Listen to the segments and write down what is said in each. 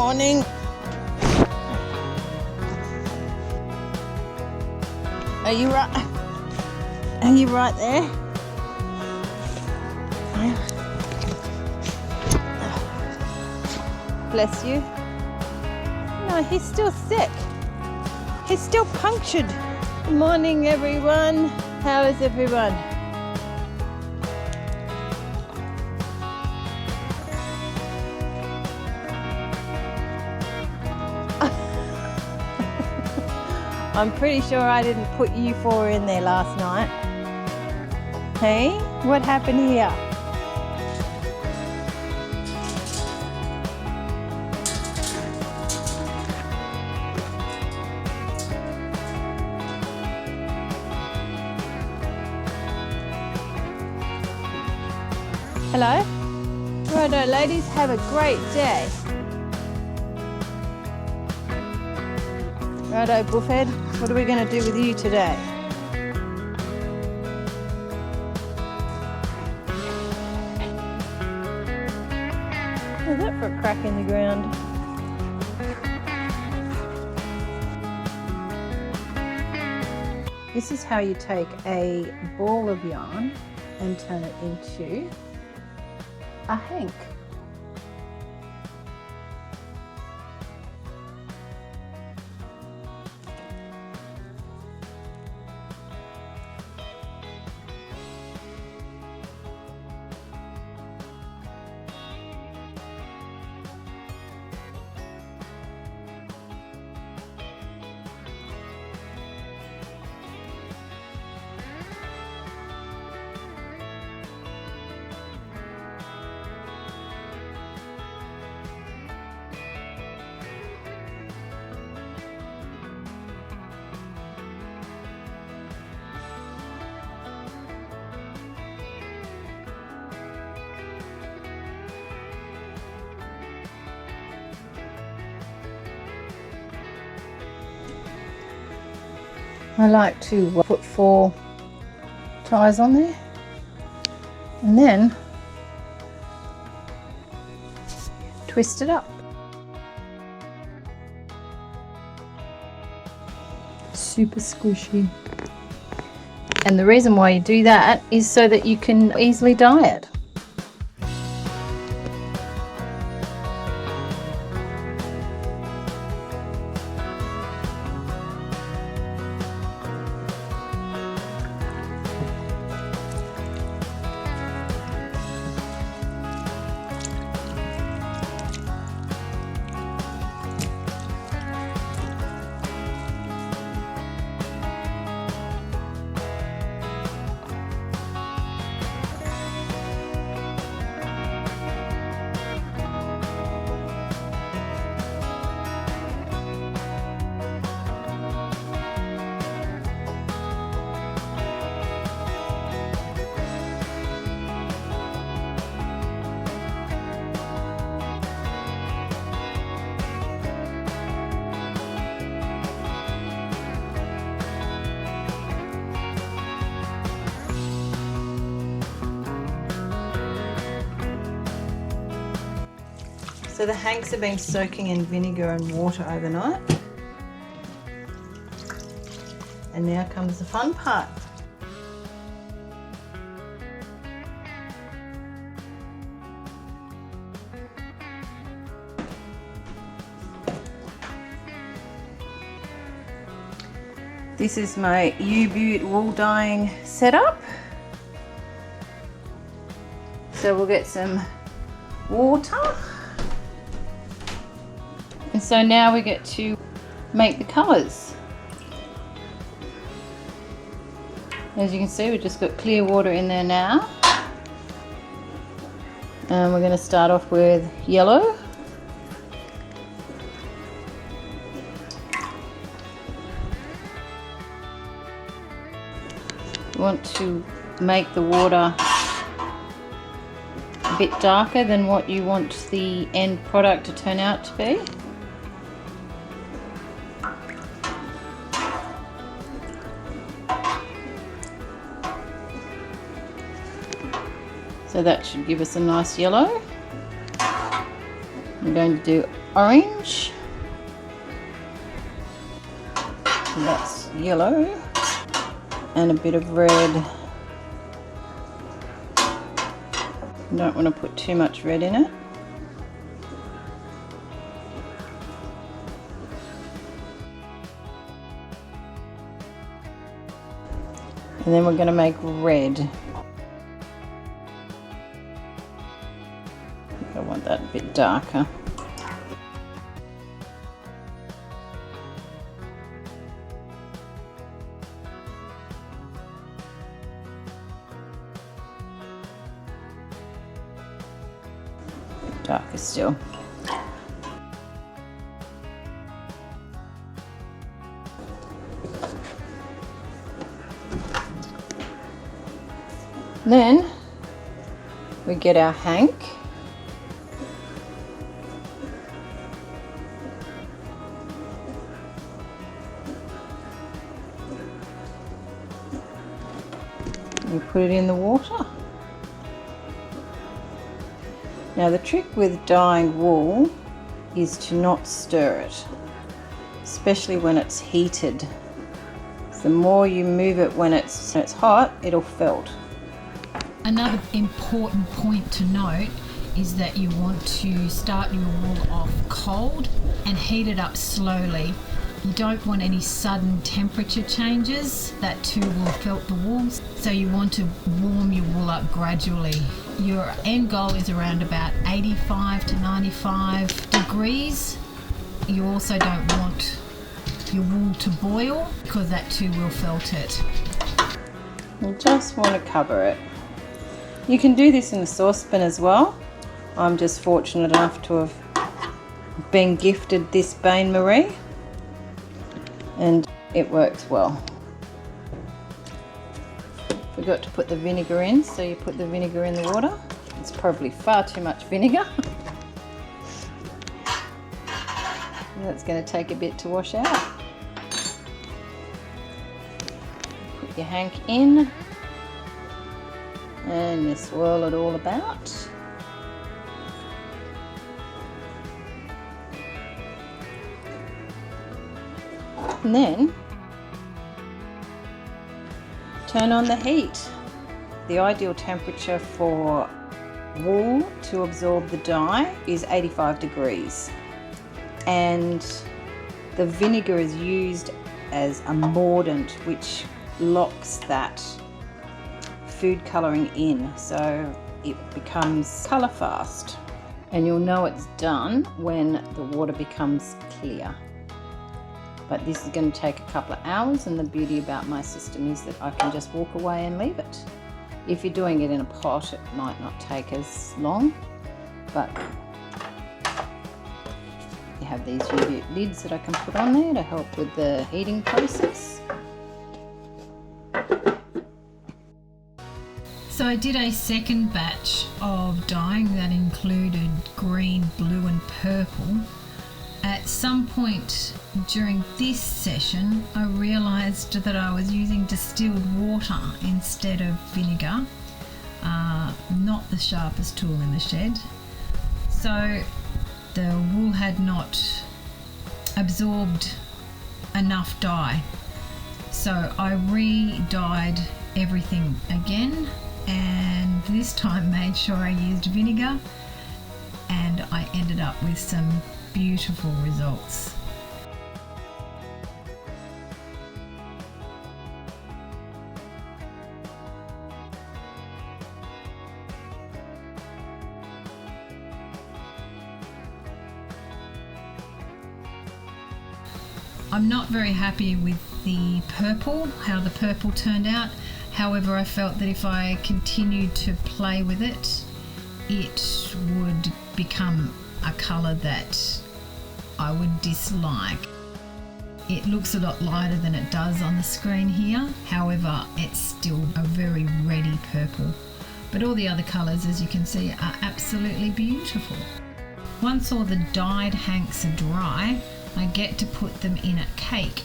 morning. Are you right? Are you right there? Bless you. No, he's still sick. He's still punctured. Good morning, everyone. How is everyone? I'm pretty sure I didn't put you four in there last night. Hey, what happened here? Hello? Righto, ladies, have a great day. Righto, Buffhead, what are we going to do with you today? What's that for a crack in the ground? This is how you take a ball of yarn and turn it into a hank. I like to put 4 ties on there and then twist it up. Super squishy. And the reason why you do that is so that you can easily dye it. So the hanks have been soaking in vinegar and water overnight. And now comes the fun part. This is my U-Butte wool dyeing setup. So we'll get some water. And so now we get to make the colours. As you can see, we've just got clear water in there now. And we're going to start off with yellow. We want to make the water a bit darker than what you want the end product to turn out to be. So that should give us a nice yellow. I'm going to do orange. That's yellow. And a bit of red. You don't want to put too much red in it. And then we're going to make red. I want that a bit darker. Darker still. Then we get our hank. We put it in the water. Now the trick with dyeing wool is to not stir it, especially when it's heated. The more you move it when it's hot, it'll felt. Another important point to note is that you want to start your wool off cold and heat it up slowly. You don't want any sudden temperature changes, that too will felt the wool. So you want to warm your wool up gradually. Your end goal is around about 85 to 95 degrees. You also don't want your wool to boil because that too will felt it. You just want to cover it. You can do this in a saucepan as well. I'm just fortunate enough to have been gifted this bain marie and it works well. Forgot to put the vinegar in, so you put the vinegar in the water. It's probably far too much vinegar. That's going to take a bit to wash out. Put your hank in and you swirl it all about. And then turn on the heat. The ideal temperature for wool to absorb the dye is 85 degrees. And the vinegar is used as a mordant which locks that food colouring in, so it becomes colour fast. And you'll know it's done when the water becomes clear. But this is going to take a couple of hours, and the beauty about my system is that I can just walk away and leave it. If you're doing it in a pot, it might not take as long, but you have these UV lids that I can put on there to help with the heating process. So I did a second batch of dyeing that included green, blue and purple. At some point during this session, I realised that I was using distilled water instead of vinegar, not the sharpest tool in the shed. So the wool had not absorbed enough dye. So I re-dyed everything again, and this time made sure I used vinegar, and I ended up with some beautiful results. I'm not very happy with the purple, how the purple turned out. However, I felt that if I continued to play with it, it would become a colour that I would dislike. It looks a lot lighter than it does on the screen here. However, it's still a very reddy purple. But all the other colours, as you can see, are absolutely beautiful. Once all the dyed hanks are dry, I get to put them in a cake.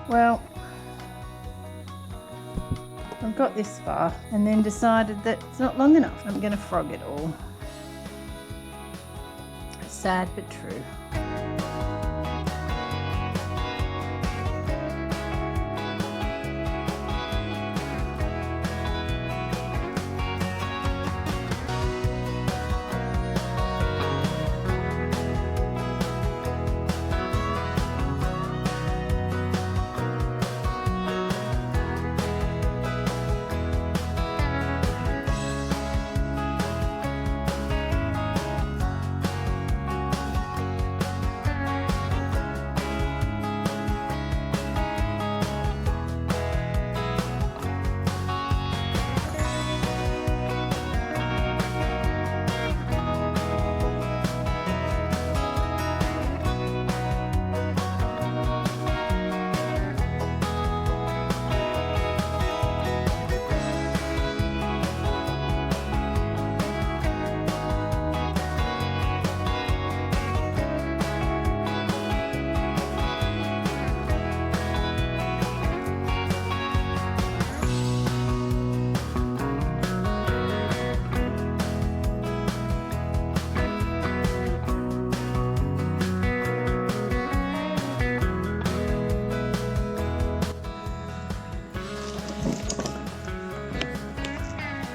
Well, I've got this far and then decided that it's not long enough. I'm going to frog it all. Sad but true.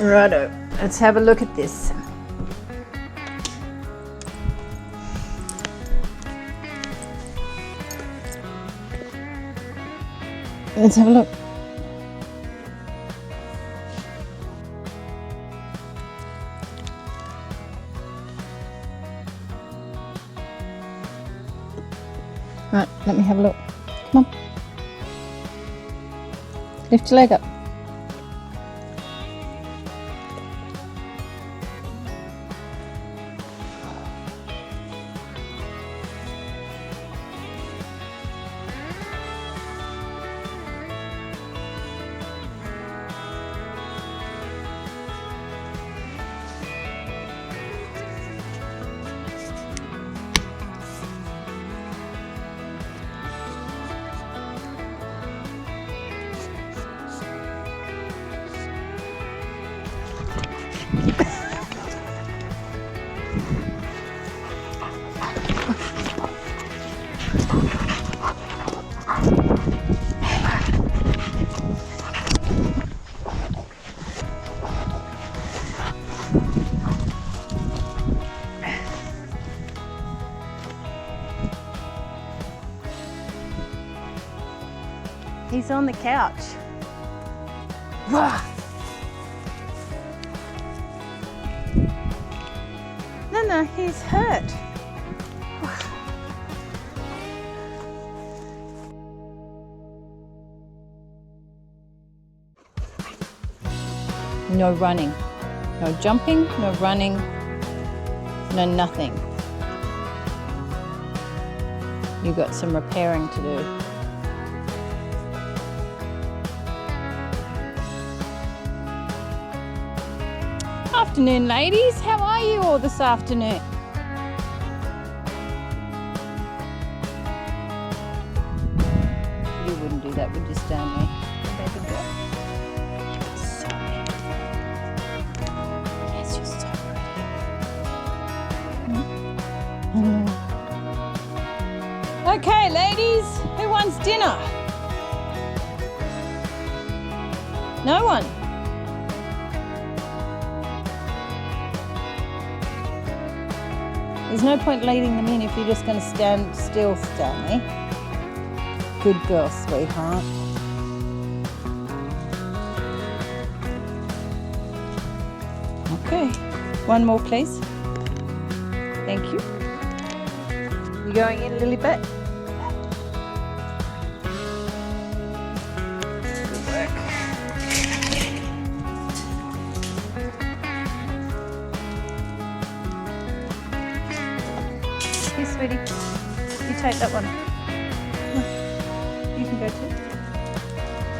Righto, let's have a look at this. Let's have a look. Right, let me have a look. Come on. Lift your leg up. He's on the couch. Wah! No, he's hurt. No running, no jumping, no running, no nothing. You've got some repairing to do. Afternoon, ladies. How are you all this afternoon? You wouldn't do that, would you, Stanley? Baby girl. You're so pretty. Yes, you're so pretty. Okay, ladies. Who wants dinner? No one. There's no point leading them in if you're just going to stand still, Stanley. Good girl, sweetheart. Okay, one more, please. Thank you. You going in, Lilibet? Good work. Here, sweetie. You take that one. You can go too.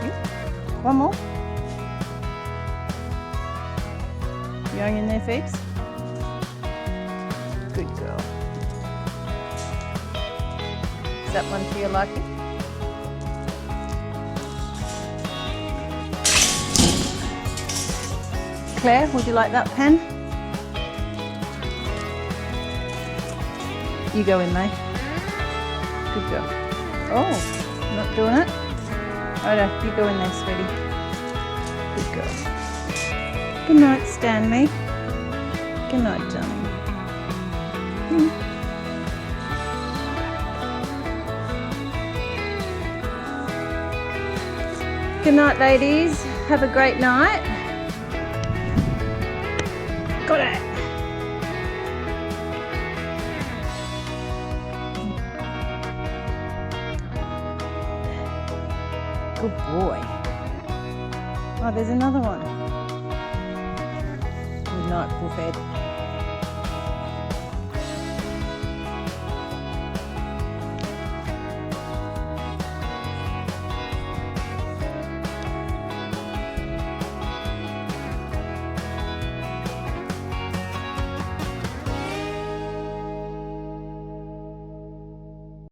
You. One more. You going in there, Phoebes? Good girl. Is that one to your liking? Claire, would you like that pen? You go in, mate. Good girl. Oh, not doing it? Righto, you go in there, sweetie. Good girl. Good night, Stanley. Good night, darling. Good night, ladies. Have a great night. Got it. Good boy. Oh, there's another one. Good night, Bullfed.